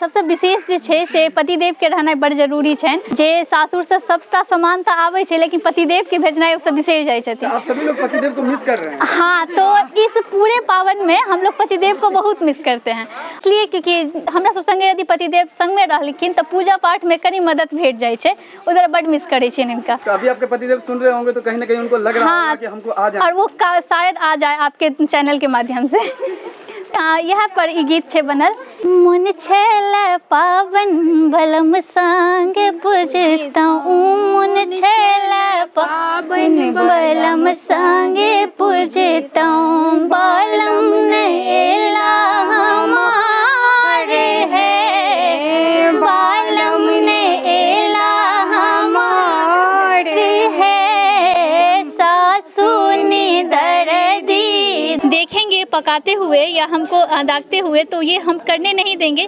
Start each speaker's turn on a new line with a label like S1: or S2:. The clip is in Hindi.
S1: सबसे विशेष जे छै से पतिदेव के रहनाइ बड़ जरूरी छै। जे सासुर से सबटा समानता आवे छै लेकिन पतिदेव के भेजनाइ सब बिसर जाय छथिन।
S2: आप सभी लोग पतिदेव को मिस कर रहे हैं।
S1: हाँ, तो इस पूरे पावन में हम लोग पतिदेव को बहुत मिस करते हैं, इसलिए क्योंकि हमरा सब संगे यदि पतिदेव संग में रहलखिन तो पूजा पाठ में कनी मदद भेट जाय छै, उधर बड़ मिस करे छियन इनका।
S2: तो अभी आपके पतिदेव सुन रहे होंगे तो कहीं ना कहीं उनको लग रहा होगा कि हमको आ जाए,
S1: और वो शायद आ जाए आपके चैनल के माध्यम से। यह पर ई गीत छे बनल, मन छेला पावन बलम संग पूजताऊं, मन छेला पावन बलम संग पूजताऊं, बलम नेला हमारे है, बलम नेला हमारे है, सासू ने दर्दी। देखेंगे पकाते हुए या हमको दागते हुए तो ये हम करने नहीं देंगे।